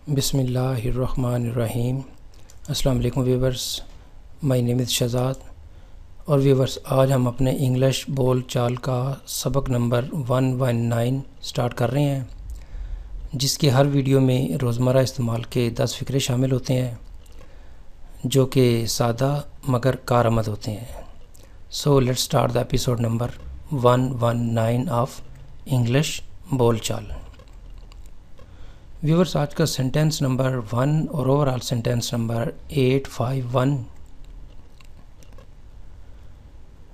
بسم اللہ الرحمن الرحیم۔ السلام علیکم ویورز، مائی نیم از شہزاد۔ اور ویورز، آج ہم اپنے انگلش بول چال کا سبق نمبر 119 سٹارٹ کر رہے ہیں، جس کے ہر ویڈیو میں روزمرہ استعمال کے 10 فقرے شامل ہوتے ہیں جو کہ سادہ مگر کارآمد ہوتے ہیں۔ So let start the episode number 119 of English بول چال۔ ویورز، آج کا سینٹینس نمبر 1 اور اوورال سینٹینس نمبر 851۔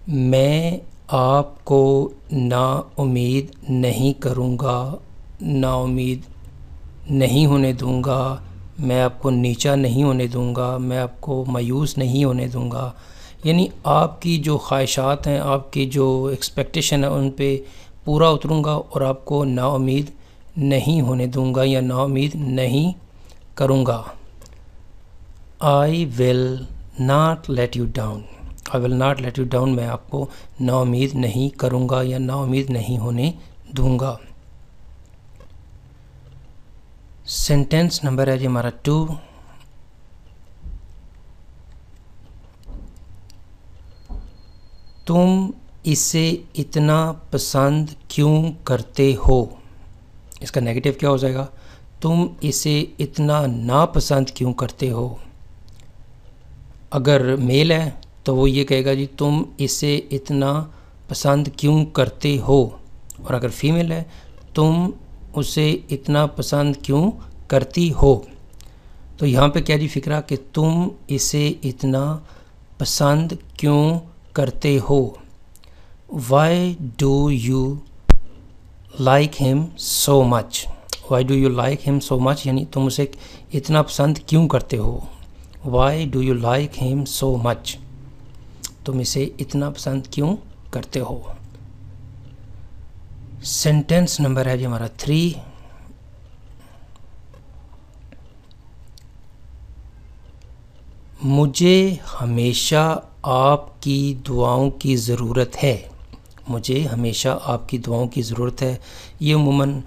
میں آپ کو نا امید نہیں کروں گا، نا امید نہیں ہونے دوں گا، میں آپ کو نیچا نہیں ہونے دوں گا، میں آپ کو مایوس نہیں ہونے دوں گا۔ یعنی آپ کی جو خواہشات ہیں، آپ کی جو ایکسپیکٹیشن ہے، ان پہ پورا اتروں گا اور آپ کو نا امید نہیں ہونے دوں گا یا نا امید نہیں کروں گا۔ I will not let you down، I will not let you down، میں آپ کو نا امید نہیں کروں گا یا نا امید نہیں ہونے دوں گا۔ سینٹینس نمبر ہے جی ہمارا 2۔ تم اسے اتنا پسند کیوں کرتے ہو؟ اس کا نیگیٹو کیا ہو جائے گا؟ تم اسے اتنا ناپسند کیوں کرتے ہو؟ اگر میل ہے تو وہ یہ کہے گا جی تم اسے اتنا پسند کیوں کرتے ہو، اور اگر فیمیل ہے تم اسے اتنا پسند کیوں کرتی ہو۔ تو یہاں پہ کیا جی فکرہ کہ تم اسے اتنا پسند کیوں کرتے ہو۔ Why do you like him so much؟ Why do you like him so much؟ یعنی تم اسے اتنا پسند کیوں کرتے ہو۔ Why do you like him so much؟ تم اسے اتنا پسند کیوں کرتے ہو۔ سینٹینس نمبر ہے جی ہمارا 3۔ مجھے ہمیشہ آپ کی دعاؤں کی ضرورت ہے، مجھے ہمیشہ آپ کی دعاؤں کی ضرورت ہے۔ یہ عموماً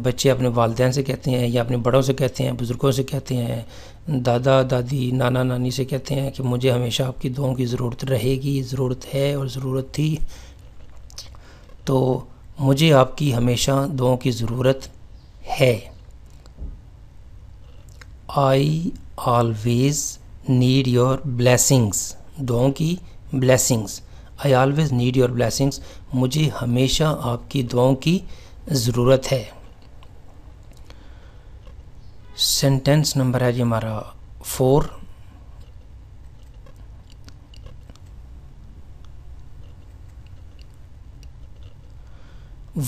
بچے اپنے والدین سے کہتے ہیں یا اپنے بڑوں سے کہتے ہیں، بزرگوں سے کہتے ہیں، دادا دادی نانا نانی سے کہتے ہیں کہ مجھے ہمیشہ آپ کی دعاؤں کی ضرورت رہے گی، ضرورت ہے اور ضرورت تھی۔ تو مجھے آپ کی ہمیشہ دعاؤں کی ضرورت ہے۔ I always need your blessings، دعاؤں کی blessings۔ I always need your blessings، مجھے ہمیشہ آپ کی دعاؤں کی ضرورت ہے۔ سینٹینس نمبر ہے جی ہمارا 4۔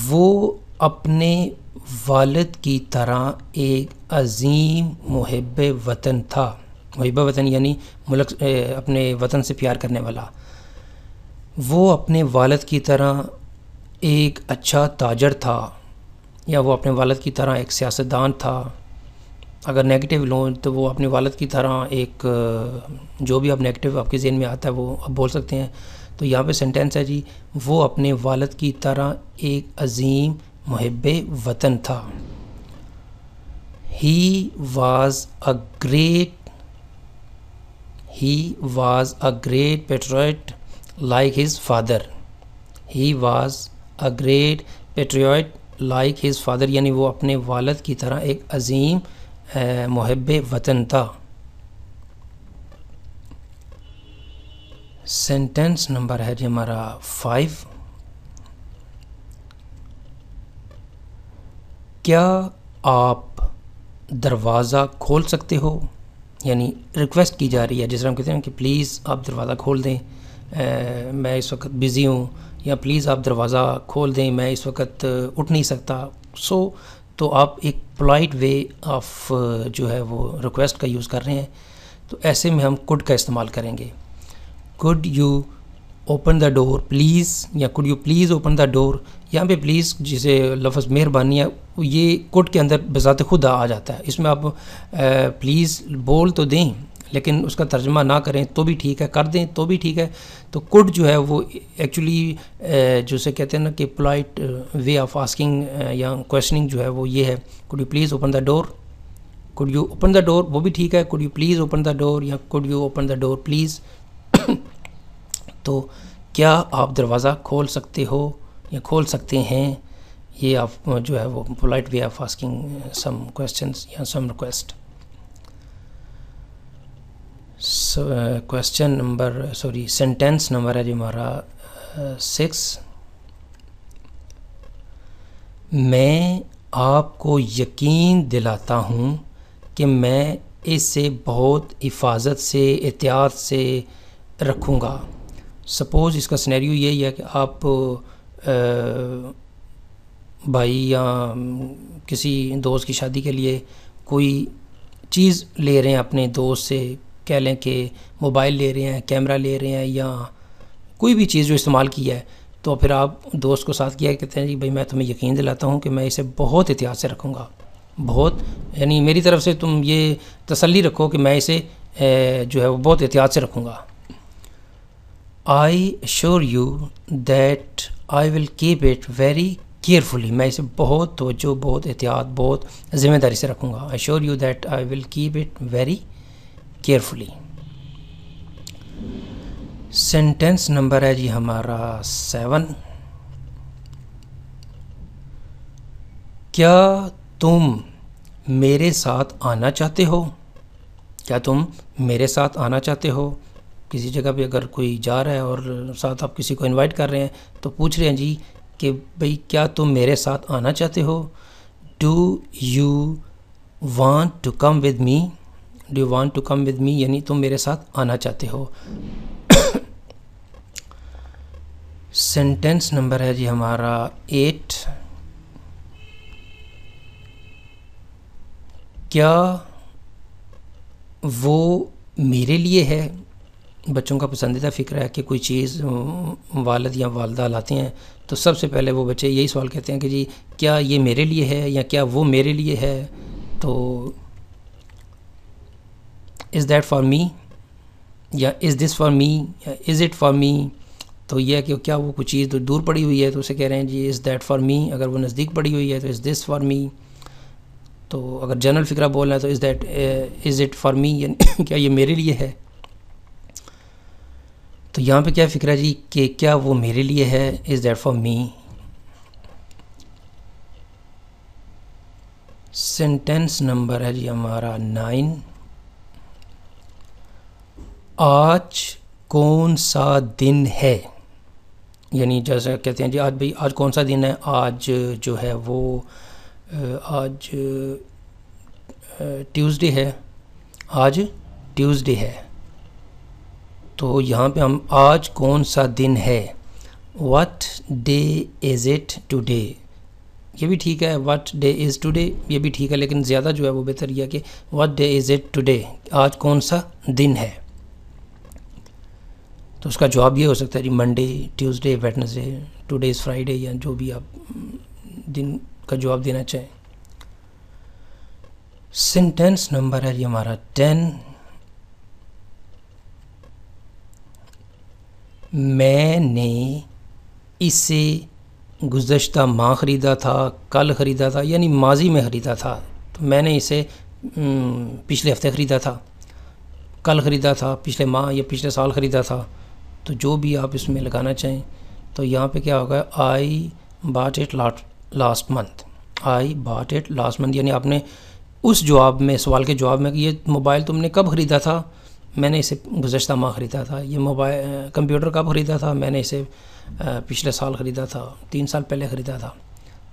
وہ اپنے والد کی طرح ایک عظیم محب وطن تھا۔ محب وطن یعنی ملک، اپنے وطن سے پیار کرنے والا۔ وہ اپنے والد کی طرح ایک اچھا تاجر تھا، یا وہ اپنے والد کی طرح ایک سیاستدان تھا۔ اگر نیگیٹو لوں تو وہ اپنے والد کی طرح ایک، جو بھی اب نیگیٹو آپ کے ذہن میں آتا ہے وہ آپ بول سکتے ہیں۔ تو یہاں پہ سینٹینس ہے جی وہ اپنے والد کی طرح ایک عظیم محب وطن تھا۔ He was a great patriot like his father۔ He was a great patriot like his father، یعنی وہ اپنے والد کی طرح ایک عظیم محب وطن تھا۔ سینٹینس نمبر ہے جی ہمارا 5۔ کیا آپ دروازہ کھول سکتے ہو؟ یعنی ریکویسٹ کی جا رہی ہے، جس طرح ہم کہتے ہیں کہ پلیز آپ دروازہ کھول دیں، میں اس وقت بزی ہوں، یا پلیز آپ دروازہ کھول دیں، میں اس وقت اٹھ نہیں سکتا۔ تو آپ ایک پولائٹ وے آف جو ہے وہ ریکویسٹ کا یوز کر رہے ہیں۔ تو ایسے میں ہم کوڈ کا استعمال کریں گے۔ Could you open the door please, یا could you please open the door. یہاں پہ پلیز جسے لفظ مہربانی ہے یہ کوڈ کے اندر بذات خود آ جاتا ہے۔ اس میں آپ پلیز بول تو دیں لیکن اس کا ترجمہ نہ کریں تو بھی ٹھیک ہے، کر دیں تو بھی ٹھیک ہے۔ تو کوڈ جو ہے وہ ایکچولی جسے کہتے ہیں نا کہ پولائٹ وے آف آسکنگ یا کویشچننگ جو ہے وہ یہ ہے، could you please open the door, could you open the door وہ بھی ٹھیک ہے, could you please open the door یا could you open the door please. تو کیا آپ دروازہ کھول سکتے ہو یا کھول سکتے ہیں, یہ آپ جو ہے وہ polite way of asking some questions یا some request. سینٹینس نمبر ہے جی ہمارا 6. میں آپ کو یقین دلاتا ہوں کہ میں اس سے بہت حفاظت سے احتیاط سے رکھوں گا. سپوز اس کا سینیریو یہی ہے کہ آپ بھائی یا کسی دوست کی شادی کے لیے کوئی چیز لے رہے ہیں اپنے دوست سے, کہہ لیں کہ موبائل لے رہے ہیں, کیمرہ لے رہے ہیں یا کوئی بھی چیز جو استعمال کی ہے, تو پھر آپ دوست کو ساتھ کیا کہتے ہیں جی بھائی میں تمہیں یقین دلاتا ہوں کہ میں اسے بہت احتیاط سے رکھوں گا. بہت یعنی میری طرف سے تم یہ تسلی رکھو کہ میں اسے جو ہے وہ بہت احتیاط سے رکھوں گا. I assure you that I will keep it very carefully. میں اسے بہت توجہ, بہت احتیاط, بہت ذمہ داری سے رکھوں گا. I assure you that I will keep it very carefully. Sentence number ہے جی ہمارا 7. کیا تم میرے ساتھ آنا چاہتے ہو؟ کیا تم میرے ساتھ آنا چاہتے ہو؟ کسی جگہ پہ اگر کوئی جا رہا ہے اور ساتھ آپ کسی کو انوائٹ کر رہے ہیں تو پوچھ رہے ہیں جی کہ بھئی کیا تم میرے ساتھ آنا چاہتے ہو؟ Do you want to come with me? Do you want to come with me یعنی تم میرے ساتھ آنا چاہتے ہو. سینٹینس نمبر ہے جی ہمارا 8. کیا وہ میرے لیے ہے؟ بچوں کا پسندیدہ فکر ہے کہ کوئی چیز والد یا والدہ لاتے ہیں تو سب سے پہلے وہ بچے یہی سوال کہتے ہیں کہ جی کیا یہ میرے لیے ہے یا کیا وہ میرے لیے ہے. تو از دیٹ فار می یا از دس فار می یا از اٹ فار می. تو یہ ہے کہ کیا وہ کوئی چیز دور پڑی ہوئی ہے تو اسے کہہ رہے ہیں جی از دیٹ فار می. اگر وہ نزدیک پڑی ہوئی ہے تو از دس فار می. تو اگر جنرل فکرہ بولنا ہے تو is that is it for me یعنی کیا یہ میرے لیے ہے. تو یہاں پہ کیا فکر ہے جی کہ کیا وہ میرے لیے ہے, is that for me. Sentence number ہے جی ہمارا 9. آج کون سا دن ہے؟ یعنی جیسے کہتے ہیں جی آج بھئی آج کون سا دن ہے. آج جو ہے وہ آج ٹیوزڈے ہے. آج ٹیوزڈے ہے. تو یہاں پہ ہم آج کون سا دن ہے, what day is it today, یہ بھی ٹھیک ہے. what day is today یہ بھی ٹھیک ہے, لیکن زیادہ جو ہے وہ بہتر یہ ہے کہ what day is it today, آج کون سا دن ہے. تو اس کا جواب یہ ہو سکتا ہے جی Monday, Tuesday, Wednesday, today is Friday یا جو بھی آپ دن کا جواب دینا چاہیں. سینٹینس نمبر ہے جی ہمارا 10. میں نے اسے گزشتہ ماہ خریدا تھا, کل خریدا تھا, یعنی ماضی میں خریدا تھا. تو میں نے اسے پچھلے ہفتے خریدا تھا, کل خریدا تھا, پچھلے ماہ یا پچھلے سال خریدا تھا. تو جو بھی آپ اس میں لگانا چاہیں. تو یہاں پہ کیا ہوگا, I bought it last month. I bought it last month یعنی آپ نے اس جواب میں, سوال کے جواب میں کہ یہ موبائل تم نے کب خریدا تھا, میں نے اسے گزشتہ ماہ خریدا تھا. یہ موبائل کمپیوٹر کب خریدا تھا, میں نے اسے پچھلے سال خریدا تھا, 3 سال پہلے خریدا تھا.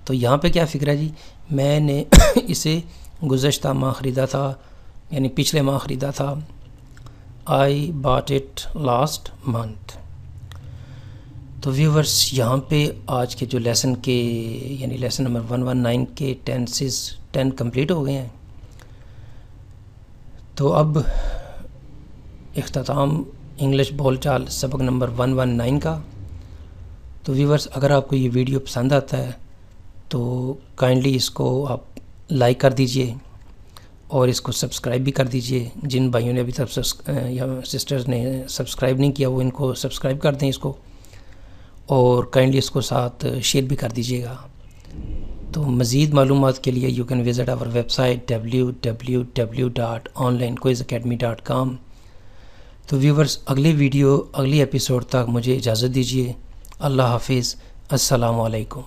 تو یہاں پہ کیا فکر ہے جی, میں نے اسے گزشتہ ماہ خریدا تھا یعنی پچھلے ماہ خریدا تھا. آئی باٹ اٹ لاسٹ منتھ. تو ویورز یہاں پہ آج کے جو لیسن کے یعنی لیسن نمبر 119 کے ٹینسز 10 کمپلیٹ ہو گئے ہیں. تو اب اختتام انگلش بول چال سبق نمبر 119 کا. تو ویورز اگر آپ کو یہ ویڈیو پسند آتا ہے تو کائنڈلی اس کو آپ لائک کر دیجئے اور اس کو سبسکرائب بھی کر دیجئے. جن بھائیوں نے ابھی تک یا سسٹرز نے سبسکرائب نہیں کیا وہ ان کو سبسکرائب کر دیں اس کو, اور کائنڈلی اس کو ساتھ شیئر بھی کر دیجئے گا. تو مزید معلومات کے لیے you can visit our website www.onlinequizacademy.com۔ تو ویورز، اگلی ایپیسوڈ تک مجھے اجازت دیجیے۔ اللہ حافظ، السلام علیکم۔